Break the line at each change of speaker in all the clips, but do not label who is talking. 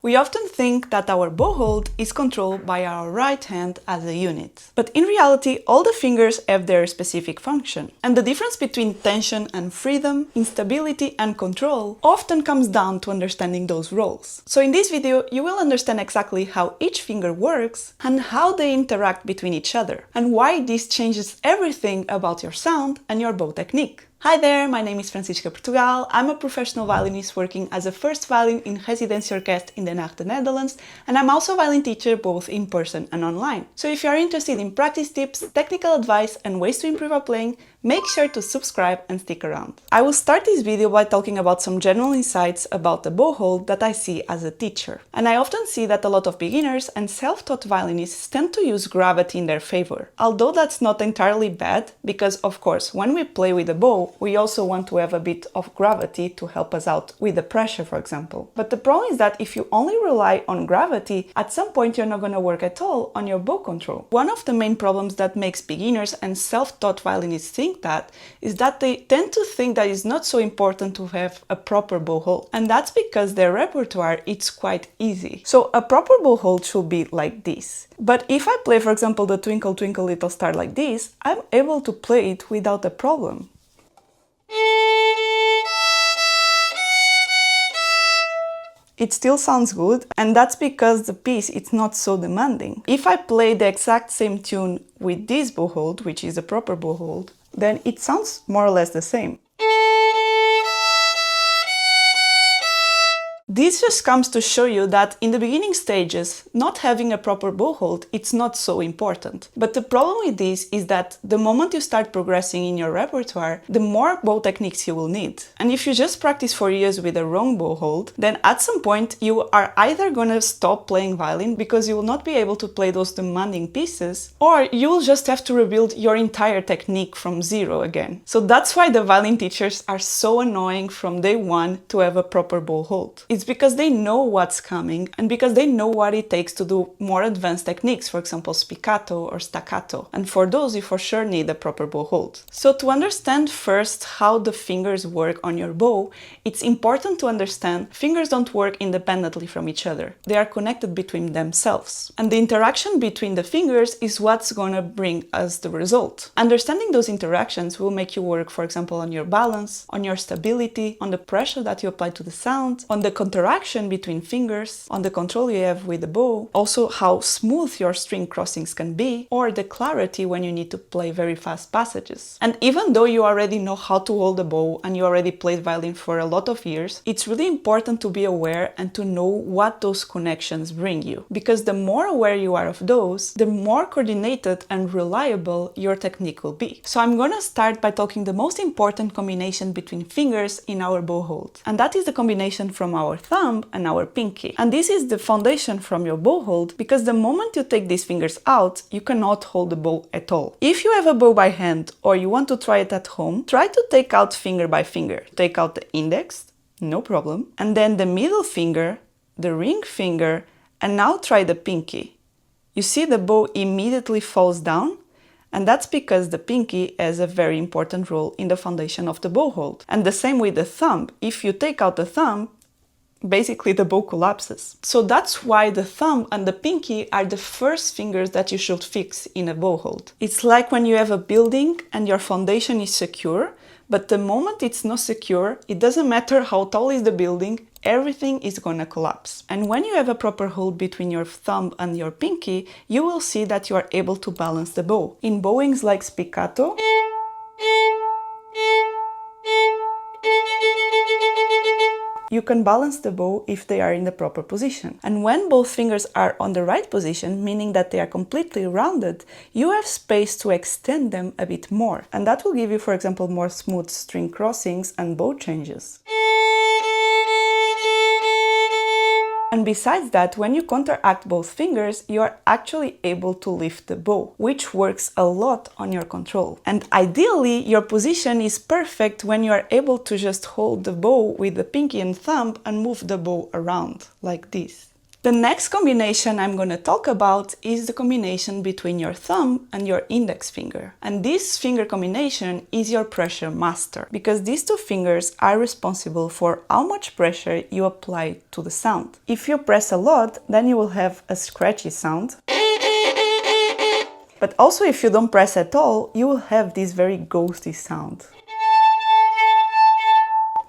We often think that our bow hold is controlled by our right hand as a unit. But in reality, all the fingers have their specific function. And the difference between tension and freedom, instability and control often comes down to understanding those roles. So in this video, you will understand exactly how each finger works and how they interact between each other, and why this changes everything about your sound and your bow technique. Hi there, my name is Francisca Portugal. I'm a professional violinist working as a first violin in Residency Orchestra in Den Haag, the Netherlands, and I'm also a violin teacher both in person and online. So if you are interested in practice tips, technical advice and ways to improve our playing, make sure to subscribe and stick around. I will start this video by talking about some general insights about the bow hold that I see as a teacher. And I often see that a lot of beginners and self-taught violinists tend to use gravity in their favor. Although that's not entirely bad, because of course when we play with a bow, we also want to have a bit of gravity to help us out with the pressure, for example. But the problem is that if you only rely on gravity, at some point you're not going to work at all on your bow control. One of the main problems that makes beginners and self-taught violinists think that is that they tend to think that it's not so important to have a proper bow hold. And that's because their repertoire is quite easy. So a proper bow hold should be like this. But if I play, for example, the Twinkle Twinkle Little Star like this, I'm able to play it without a problem. It still sounds good, and that's because the piece is not so demanding. If I play the exact same tune with this bow hold, which is a proper bow hold, then it sounds more or less the same. This just comes to show you that in the beginning stages, not having a proper bow hold, it's not so important. But the problem with this is that the moment you start progressing in your repertoire, the more bow techniques you will need. And if you just practice for years with a wrong bow hold, then at some point you are either gonna stop playing violin because you will not be able to play those demanding pieces, or you will just have to rebuild your entire technique from zero again. So that's why the violin teachers are so annoying from day one to have a proper bow hold. It's because they know what's coming and because they know what it takes to do more advanced techniques, for example, spiccato or staccato. And for those, you for sure need a proper bow hold. So to understand first how the fingers work on your bow, it's important to understand fingers don't work independently from each other. They are connected between themselves. And the interaction between the fingers is what's gonna bring us the result. Understanding those interactions will make you work, for example, on your balance, on your stability, on the pressure that you apply to the sound, on the interaction between fingers, on the control you have with the bow, also how smooth your string crossings can be, or the clarity when you need to play very fast passages. And even though you already know how to hold the bow and you already played violin for a lot of years, it's really important to be aware and to know what those connections bring you. Because the more aware you are of those, the more coordinated and reliable your technique will be. So I'm gonna start by talking the most important combination between fingers in our bow hold. And that is the combination from our thumb and our pinky. And this is the foundation from your bow hold, because the moment you take these fingers out, you cannot hold the bow at all. If you have a bow by hand or you want to try it at home, try to take out finger by finger. Take out the index, no problem, and then the middle finger, the ring finger, and now try the pinky. You see the bow immediately falls down? And that's because the pinky has a very important role in the foundation of the bow hold. And the same with the thumb. If you take out the thumb, basically the bow collapses. So that's why the thumb and the pinky are the first fingers that you should fix in a bow hold. It's like when you have a building and your foundation is secure, but the moment it's not secure, it doesn't matter how tall is the building, everything is gonna collapse. And when you have a proper hold between your thumb and your pinky, you will see that you are able to balance the bow. In bowings like spiccato, you can balance the bow if they are in the proper position. And when both fingers are on the right position, meaning that they are completely rounded, you have space to extend them a bit more. And that will give you, for example, more smooth string crossings and bow changes. And besides that, when you counteract both fingers, you are actually able to lift the bow, which works a lot on your control. And ideally, your position is perfect when you are able to just hold the bow with the pinky and thumb and move the bow around, like this. The next combination I'm going to talk about is the combination between your thumb and your index finger. And this finger combination is your pressure master, because these two fingers are responsible for how much pressure you apply to the sound. If you press a lot, then you will have a scratchy sound. But also if you don't press at all, you will have this very ghosty sound.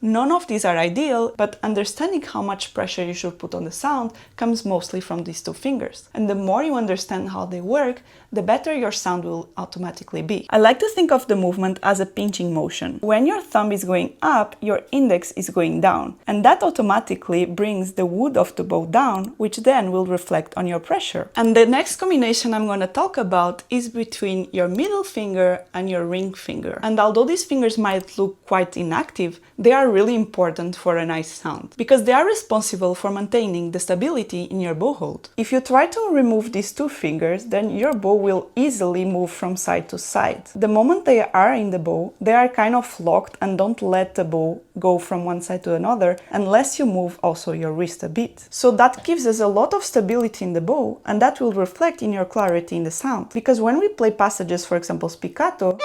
None of these are ideal, but understanding how much pressure you should put on the sound comes mostly from these two fingers. And the more you understand how they work, the better your sound will automatically be. I like to think of the movement as a pinching motion. When your thumb is going up, your index is going down. And that automatically brings the wood of the bow down, which then will reflect on your pressure. And the next combination I'm going to talk about is between your middle finger and your ring finger. And although these fingers might look quite inactive, they are really important for a nice sound, because they are responsible for maintaining the stability in your bow hold. If you try to remove these two fingers, then your bow will easily move from side to side. The moment they are in the bow, they are kind of locked and don't let the bow go from one side to another unless you move also your wrist a bit. So that gives us a lot of stability in the bow, and that will reflect in your clarity in the sound. Because when we play passages, for example spiccato,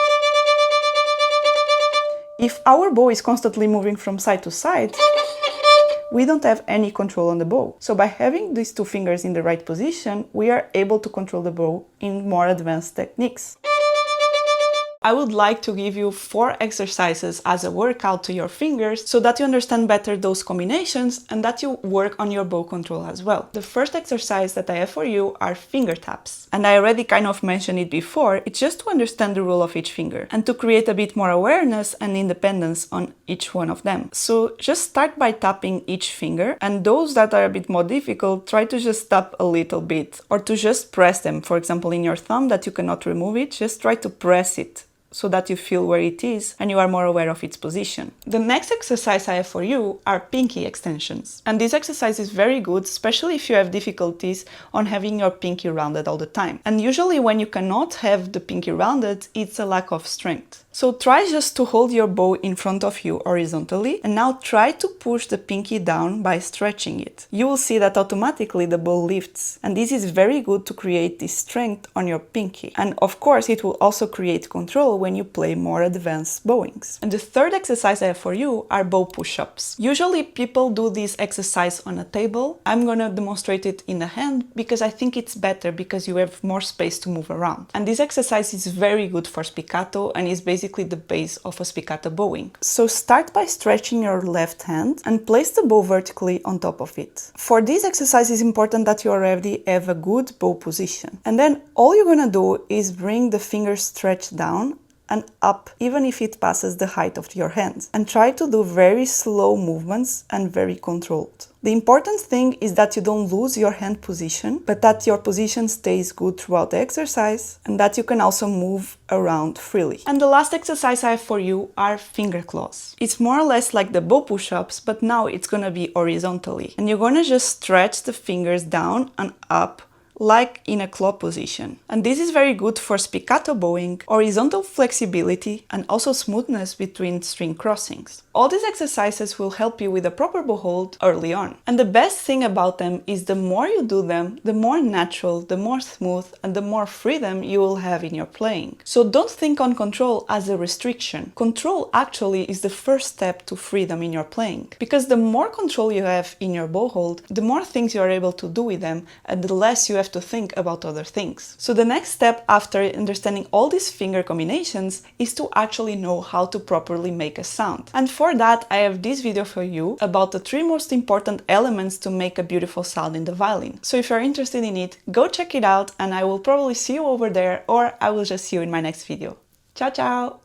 if our bow is constantly moving from side to side, we don't have any control on the bow. So by having these two fingers in the right position, we are able to control the bow in more advanced techniques. I would like to give you 4 exercises as a workout to your fingers so that you understand better those combinations and that you work on your bow control as well. The first exercise that I have for you are finger taps. And I already kind of mentioned it before, it's just to understand the role of each finger and to create a bit more awareness and independence on each one of them. So just start by tapping each finger, and those that are a bit more difficult, try to just tap a little bit or to just press them. For example, in your thumb that you cannot remove it, just try to press it so that you feel where it is and you are more aware of its position. The next exercise I have for you are pinky extensions. And this exercise is very good, especially if you have difficulties on having your pinky rounded all the time. And usually when you cannot have the pinky rounded, it's a lack of strength. So try just to hold your bow in front of you horizontally, and now try to push the pinky down by stretching it. You will see that automatically the bow lifts, and this is very good to create this strength on your pinky. And of course it will also create control when you play more advanced bowings. And the third exercise I have for you are bow push-ups. Usually people do this exercise on a table. I'm gonna demonstrate it in the hand because I think it's better because you have more space to move around. And this exercise is very good for spiccato and is basically the base of a spiccato bowing. So start by stretching your left hand and place the bow vertically on top of it. For this exercise it's important that you already have a good bow position. And then all you're gonna do is bring the fingers stretched down and up, even if it passes the height of your hand. And try to do very slow movements and very controlled. The important thing is that you don't lose your hand position, but that your position stays good throughout the exercise and that you can also move around freely. And the last exercise I have for you are finger claws. It's more or less like the bow push-ups, but now it's gonna be horizontally. And you're gonna just stretch the fingers down and up like in a claw position. And this is very good for spiccato bowing, horizontal flexibility, and also smoothness between string crossings. All these exercises will help you with a proper bow hold early on. And the best thing about them is the more you do them, the more natural, the more smooth, and the more freedom you will have in your playing. So don't think on control as a restriction. Control actually is the first step to freedom in your playing. Because the more control you have in your bow hold, the more things you are able to do with them, and the less you have to think about other things. So the next step after understanding all these finger combinations is to actually know how to properly make a sound. And for that I have this video for you about the 3 most important elements to make a beautiful sound in the violin. So if you're interested in it, go check it out and I will probably see you over there, or I will just see you in my next video. Ciao ciao!